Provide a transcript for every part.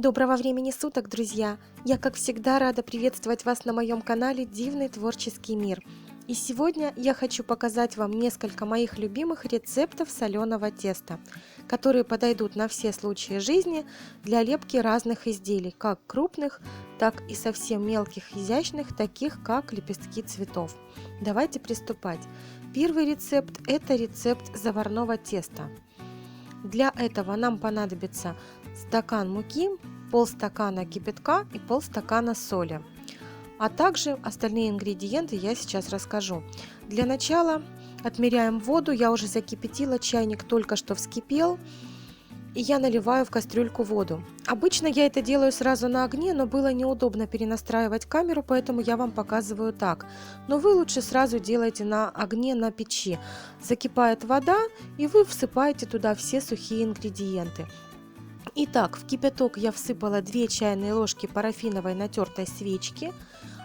Доброго времени суток, друзья! Я, как всегда, рада приветствовать вас на моем канале Дивный творческий мир. И сегодня я хочу показать вам несколько моих любимых рецептов соленого теста, которые подойдут на все случаи жизни для лепки разных изделий, как крупных, так и совсем мелких, изящных, таких как лепестки цветов. Давайте приступать. Первый рецепт – это рецепт заварного теста. Для этого нам понадобится стакан муки, полстакана кипятка и полстакана соли. А также остальные ингредиенты я сейчас расскажу. Для начала отмеряем воду. Я уже закипятила, чайник только что вскипел. И я наливаю в кастрюльку воду. Обычно я это делаю сразу на огне, но было неудобно перенастраивать камеру, поэтому я вам показываю так. Но вы лучше сразу делайте на огне на печи. Закипает вода, и вы всыпаете туда все сухие ингредиенты. Итак, в кипяток я всыпала 2 чайные ложки парафиновой натертой свечки,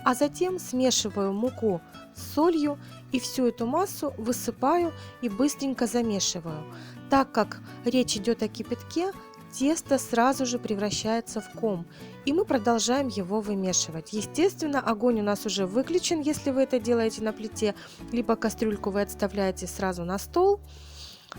а затем смешиваю муку с солью и всю эту массу высыпаю и быстренько замешиваю. Так как речь идет о кипятке, тесто сразу же превращается в ком, и мы продолжаем его вымешивать. Естественно, огонь у нас уже выключен, если вы это делаете на плите, либо кастрюльку вы отставляете сразу на стол,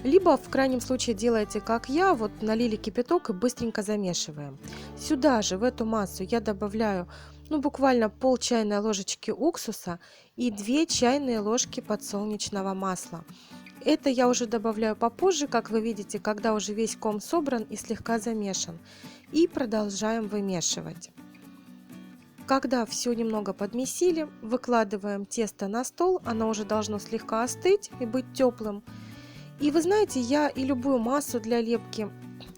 либо в крайнем случае делаете как я, вот налили кипяток и быстренько замешиваем. Сюда же в эту массу я добавляю буквально пол чайной ложечки уксуса и 2 чайные ложки подсолнечного масла. Это я уже добавляю попозже, как вы видите, когда уже весь ком собран и слегка замешан. И продолжаем вымешивать. Когда все немного подмесили, выкладываем тесто на стол. Оно уже должно слегка остыть и быть теплым. И вы знаете, я и любую массу для лепки,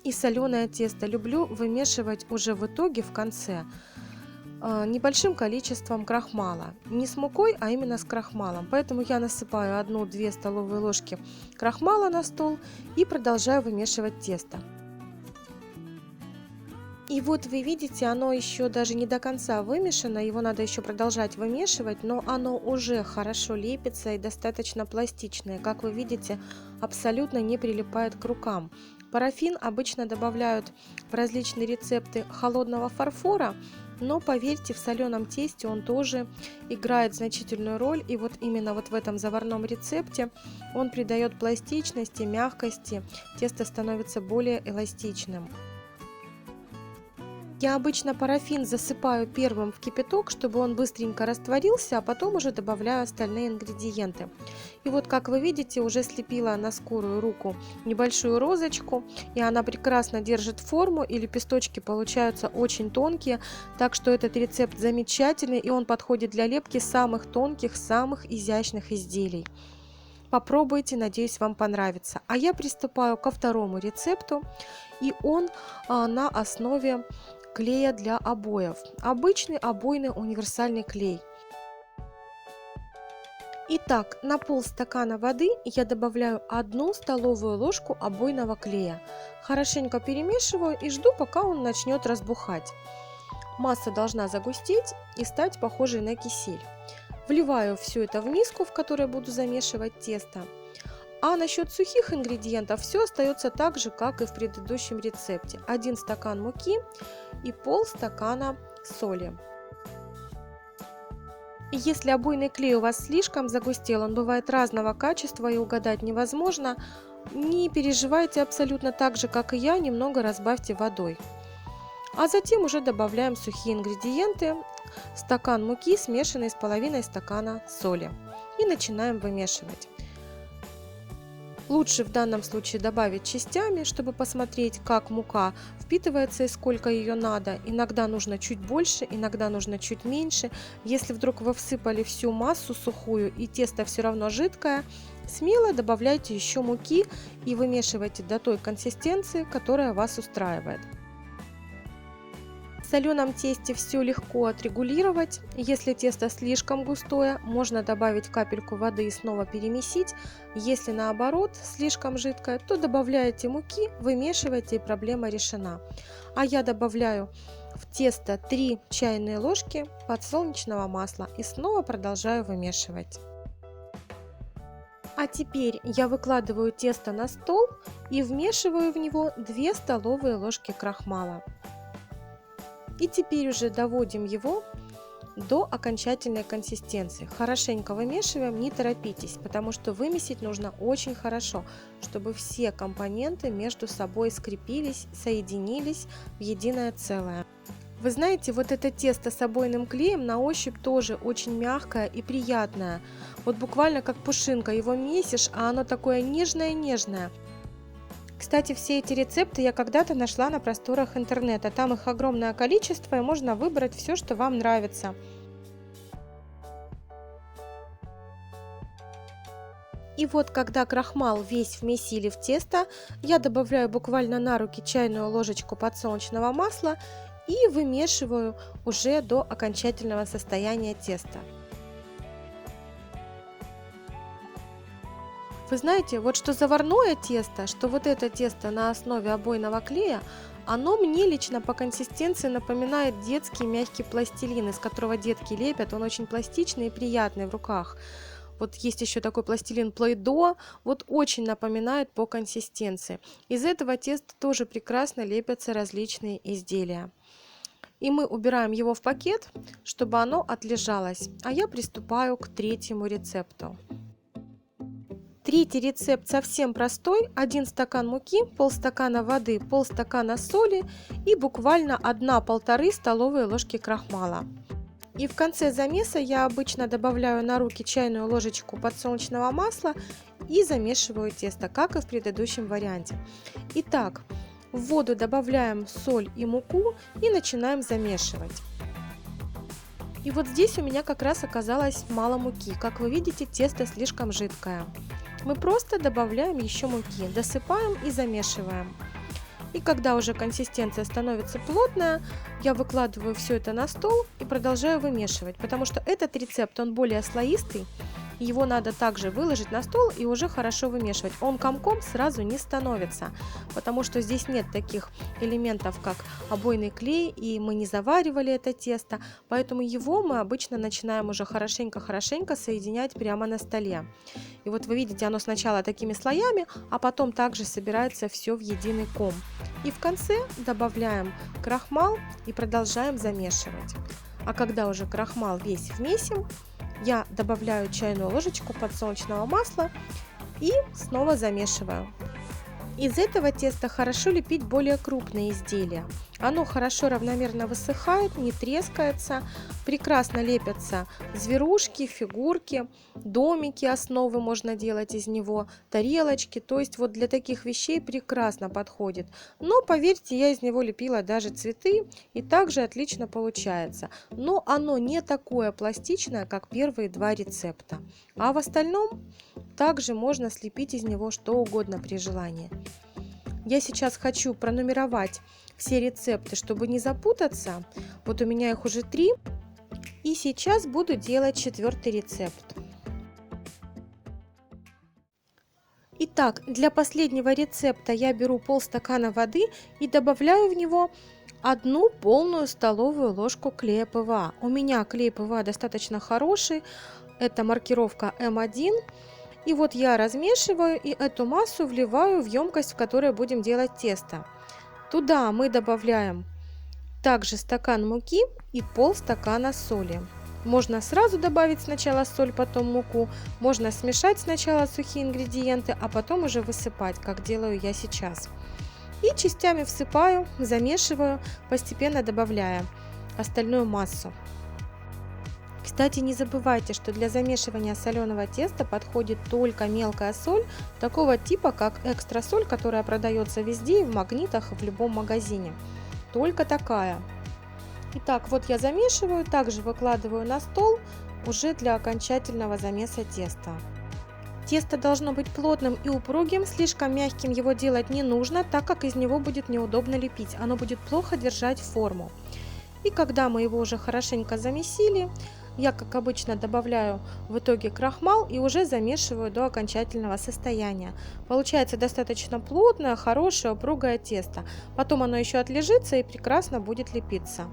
и соленое тесто люблю вымешивать уже в итоге в конце небольшим количеством крахмала. Не с мукой, а именно с крахмалом. Поэтому я насыпаю 1-2 столовые ложки крахмала на стол и продолжаю вымешивать тесто. И вот вы видите, оно еще даже не до конца вымешано, его надо еще продолжать вымешивать, но оно уже хорошо лепится и достаточно пластичное. Как вы видите, абсолютно не прилипает к рукам. Парафин обычно добавляют в различные рецепты холодного фарфора, но поверьте, в соленом тесте он тоже играет значительную роль. И вот именно вот в этом заварном рецепте он придает пластичности, мягкости, тесто становится более эластичным. Я обычно парафин засыпаю первым в кипяток, чтобы он быстренько растворился, а потом уже добавляю остальные ингредиенты. И вот, как вы видите, уже слепила на скорую руку небольшую розочку, и она прекрасно держит форму, и лепесточки получаются очень тонкие, так что этот рецепт замечательный, и он подходит для лепки самых тонких, самых изящных изделий. Попробуйте, надеюсь, вам понравится. А я приступаю ко второму рецепту, и он на основе клея для обоев. Обычный обойный универсальный клей. Итак, на полстакана воды я добавляю 1 столовую ложку обойного клея. Хорошенько перемешиваю и жду, пока он начнет разбухать. Масса должна загустеть и стать похожей на кисель. Вливаю все это в миску, в которой буду замешивать тесто. А насчет сухих ингредиентов все остается так же, как и в предыдущем рецепте. 1 стакан муки и полстакана соли. И если обойный клей у вас слишком загустел, он бывает разного качества и угадать невозможно, не переживайте, абсолютно так же, как и я, немного разбавьте водой. А затем уже добавляем сухие ингредиенты, стакан муки, смешанный с половиной стакана соли. И начинаем вымешивать. Лучше в данном случае добавить частями, чтобы посмотреть, как мука впитывается и сколько ее надо. Иногда нужно чуть больше, иногда нужно чуть меньше. Если вдруг вы всыпали всю массу сухую и тесто все равно жидкое, смело добавляйте еще муки и вымешивайте до той консистенции, которая вас устраивает. В соленом тесте все легко отрегулировать. Если тесто слишком густое, можно добавить капельку воды и снова перемесить. Если наоборот слишком жидкое, то добавляете муки, вымешиваете и проблема решена. А я добавляю в тесто 3 чайные ложки подсолнечного масла и снова продолжаю вымешивать. А теперь я выкладываю тесто на стол и вмешиваю в него 2 столовые ложки крахмала. И теперь уже доводим его до окончательной консистенции. Хорошенько вымешиваем, не торопитесь, потому что вымесить нужно очень хорошо, чтобы все компоненты между собой скрепились, соединились в единое целое. Вы знаете, вот это тесто с обойным клеем на ощупь тоже очень мягкое и приятное. Вот буквально как пушинка, его месишь, а оно такое нежное-нежное. Кстати, все эти рецепты я когда-то нашла на просторах интернета. Там их огромное количество, и можно выбрать все, что вам нравится. И вот когда крахмал весь вмесили в тесто, я добавляю буквально на руки чайную ложечку подсолнечного масла и вымешиваю уже до окончательного состояния теста. Вы знаете, вот что заварное тесто, что вот это тесто на основе обойного клея, оно мне лично по консистенции напоминает детский мягкий пластилин, из которого детки лепят. Он очень пластичный и приятный в руках. Вот есть еще такой пластилин Play-Doh, вот очень напоминает по консистенции. Из этого теста тоже прекрасно лепятся различные изделия. И мы убираем его в пакет, чтобы оно отлежалось. А я приступаю к третьему рецепту. Третий рецепт совсем простой. 1 стакан муки, полстакана воды, полстакана соли и буквально 1-1,5 столовые ложки крахмала. И в конце замеса я обычно добавляю на руки чайную ложечку подсолнечного масла и замешиваю тесто, как и в предыдущем варианте. Итак, в воду добавляем соль и муку и начинаем замешивать. И вот здесь у меня как раз оказалось мало муки. Как вы видите, тесто слишком жидкое. Мы просто добавляем еще муки, досыпаем и замешиваем. И когда уже консистенция становится плотная, я выкладываю все это на стол и продолжаю вымешивать, потому что этот рецепт, он более слоистый. Его надо также выложить на стол и уже хорошо вымешивать. Он комком сразу не становится, потому что здесь нет таких элементов, как обойный клей, и мы не заваривали это тесто, поэтому его мы обычно начинаем уже хорошенько-хорошенько соединять прямо на столе. И вот вы видите, оно сначала такими слоями, а потом также собирается все в единый ком. И в конце добавляем крахмал и продолжаем замешивать. А когда уже крахмал весь вмесим, я добавляю чайную ложечку подсолнечного масла и снова замешиваю. Из этого теста хорошо лепить более крупные изделия. Оно хорошо равномерно высыхает, не трескается, прекрасно лепятся зверушки, фигурки, домики, основы можно делать из него, тарелочки. То есть вот для таких вещей прекрасно подходит. Но поверьте, я из него лепила даже цветы и также отлично получается. Но оно не такое пластичное, как первые два рецепта. А в остальном также можно слепить из него что угодно при желании. Я сейчас хочу пронумеровать все рецепты, чтобы не запутаться. Вот у меня их уже 3. И сейчас буду делать 4-й рецепт. Итак, для последнего рецепта я беру полстакана воды и добавляю в него 1 полную столовую ложку клея ПВА. У меня клей ПВА достаточно хороший. Это маркировка М1. И вот я размешиваю и эту массу вливаю в емкость, в которой будем делать тесто. Туда мы добавляем также стакан муки и полстакана соли. Можно сразу добавить сначала соль, потом муку. Можно смешать сначала сухие ингредиенты, а потом уже высыпать, как делаю я сейчас. И частями всыпаю, замешиваю, постепенно добавляя остальную массу. Кстати, не забывайте, что для замешивания соленого теста подходит только мелкая соль, такого типа, как экстра соль, которая продается везде, в магнитах, в любом магазине. Только такая. Итак, вот я замешиваю, также выкладываю на стол уже для окончательного замеса теста. Тесто должно быть плотным и упругим, слишком мягким его делать не нужно, так как из него будет неудобно лепить, оно будет плохо держать форму. И когда мы его уже хорошенько замесили, я, как обычно, добавляю в итоге крахмал и уже замешиваю до окончательного состояния. Получается достаточно плотное, хорошее, упругое тесто. Потом оно еще отлежится и прекрасно будет лепиться.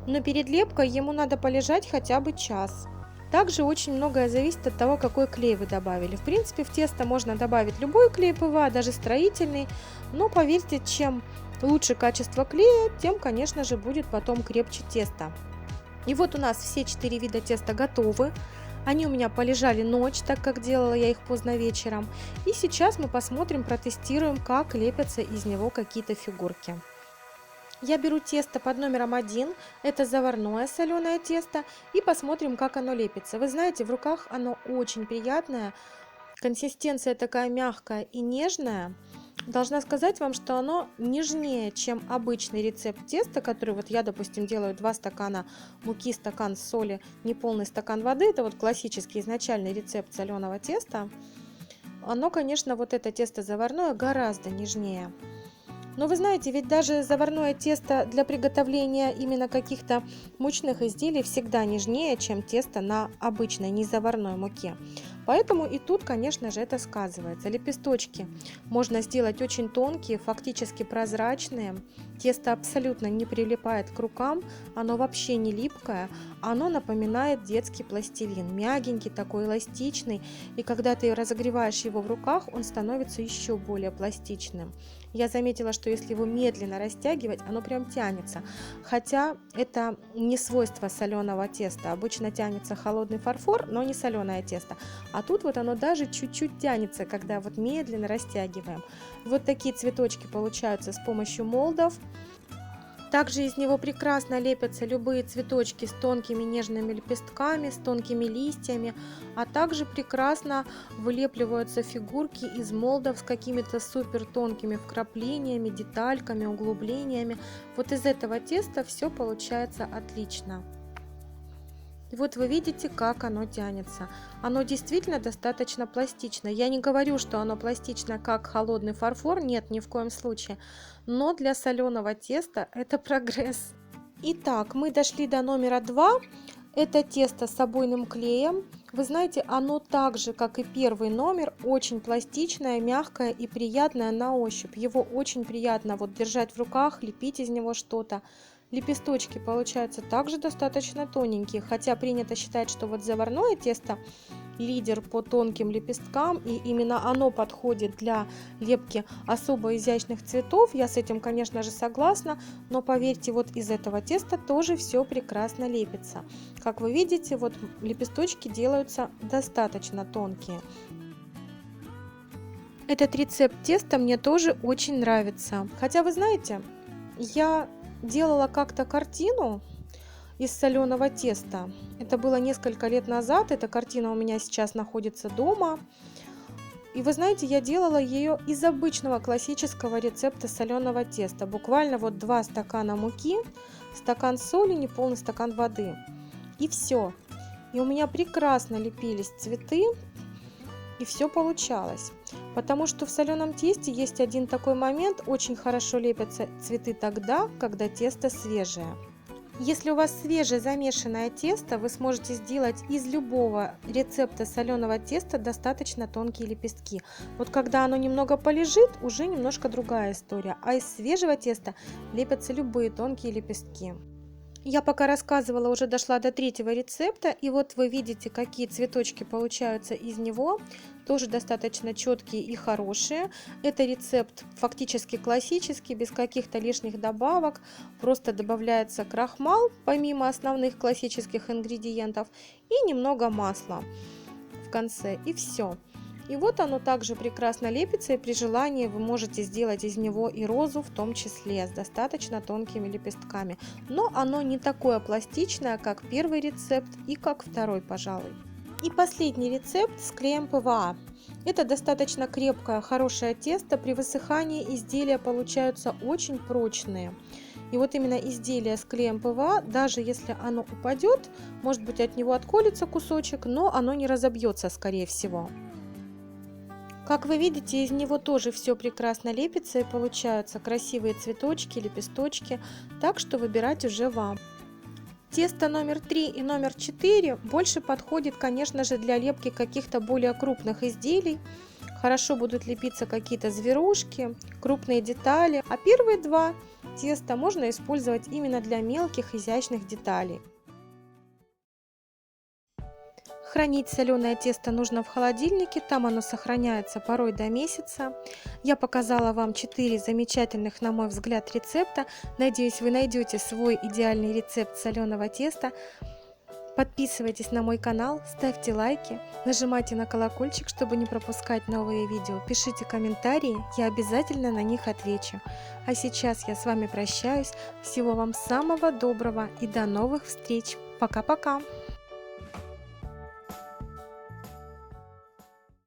Но перед лепкой ему надо полежать хотя бы час. Также очень многое зависит от того, какой клей вы добавили. В принципе, в тесто можно добавить любой клей ПВА, даже строительный. Но поверьте, чем лучше качество клея, тем, конечно же, будет потом крепче тесто. И вот у нас все 4 вида теста готовы. Они у меня полежали ночь, так как делала я их поздно вечером. И сейчас мы посмотрим, протестируем, как лепятся из него какие-то фигурки. Я беру тесто под номером 1, это заварное соленое тесто, и посмотрим, как оно лепится. Вы знаете, в руках оно очень приятное, консистенция такая мягкая и нежная. Должна сказать вам, что оно нежнее, чем обычный рецепт теста, который вот я, допустим, делаю 2 стакана муки, стакан соли, неполный стакан воды. Это вот классический изначальный рецепт соленого теста. Оно, конечно, вот это тесто заварное гораздо нежнее. Но вы знаете, ведь даже заварное тесто для приготовления именно каких-то мучных изделий всегда нежнее, чем тесто на обычной незаварной муке. Поэтому и тут, конечно же, это сказывается. Лепесточки можно сделать очень тонкие, фактически прозрачные. Тесто абсолютно не прилипает к рукам, оно вообще не липкое, оно напоминает детский пластилин. Мягенький, такой эластичный, и когда ты разогреваешь его в руках, он становится еще более пластичным. Я заметила, что если его медленно растягивать, оно прям тянется. Хотя это не свойство соленого теста. Обычно тянется холодный фарфор, но не соленое тесто. А тут вот оно даже чуть-чуть тянется, когда вот медленно растягиваем. Вот такие цветочки получаются с помощью молдов. Также из него прекрасно лепятся любые цветочки с тонкими нежными лепестками, с тонкими листьями, а также прекрасно вылепливаются фигурки из молдов с какими-то супер тонкими вкраплениями, детальками, углублениями. Вот из этого теста все получается отлично. И вот вы видите, как оно тянется. Оно действительно достаточно пластично. Я не говорю, что оно пластично, как холодный фарфор. Нет, ни в коем случае. Но для соленого теста это прогресс. Итак, мы дошли до номера 2. Это тесто с обойным клеем. Вы знаете, оно так же, как и первый номер, очень пластичное, мягкое и приятное на ощупь. Его очень приятно вот держать в руках, лепить из него что-то. Лепесточки получаются также достаточно тоненькие, хотя принято считать, что вот заварное тесто лидер по тонким лепесткам, и именно оно подходит для лепки особо изящных цветов. Я с этим, конечно же, согласна, но поверьте, вот из этого теста тоже все прекрасно лепится. Как вы видите, вот лепесточки делаются достаточно тонкие. Этот рецепт теста мне тоже очень нравится. Хотя, вы знаете, я делала как-то картину из соленого теста. Это было несколько лет назад. Эта картина у меня сейчас находится дома. И вы знаете, я делала ее из обычного классического рецепта соленого теста. Буквально вот 2 стакана муки, стакан соли, неполный стакан воды. И все. И у меня прекрасно лепились цветы. И все получалось. Потому что в соленом тесте есть один такой момент. Очень хорошо лепятся цветы тогда, когда тесто свежее. Если у вас свежее замешанное тесто, вы сможете сделать из любого рецепта соленого теста достаточно тонкие лепестки. Вот когда оно немного полежит, уже немножко другая история. А из свежего теста лепятся любые тонкие лепестки. Я пока рассказывала, уже дошла до 3-го рецепта, и вот вы видите, какие цветочки получаются из него, тоже достаточно четкие и хорошие. Это рецепт фактически классический, без каких-то лишних добавок, просто добавляется крахмал, помимо основных классических ингредиентов, и немного масла в конце, и все. И вот оно также прекрасно лепится, и при желании вы можете сделать из него и розу в том числе, с достаточно тонкими лепестками. Но оно не такое пластичное, как первый рецепт и как второй, пожалуй. И последний рецепт с клеем ПВА. Это достаточно крепкое, хорошее тесто. При высыхании изделия получаются очень прочные. И вот именно изделие с клеем ПВА, даже если оно упадет, может быть, от него отколется кусочек, но оно не разобьется, скорее всего. Как вы видите, из него тоже все прекрасно лепится и получаются красивые цветочки, лепесточки, так что выбирать уже вам. Тесто номер 3 и номер 4 больше подходит, конечно же, для лепки каких-то более крупных изделий. Хорошо будут лепиться какие-то зверушки, крупные детали, а первые 2 теста можно использовать именно для мелких изящных деталей. Хранить соленое тесто нужно в холодильнике, там оно сохраняется порой до месяца. Я показала вам 4 замечательных, на мой взгляд, рецепта. Надеюсь, вы найдете свой идеальный рецепт соленого теста. Подписывайтесь на мой канал, ставьте лайки, нажимайте на колокольчик, чтобы не пропускать новые видео. Пишите комментарии, я обязательно на них отвечу. А сейчас я с вами прощаюсь. Всего вам самого доброго и до новых встреч. Пока-пока!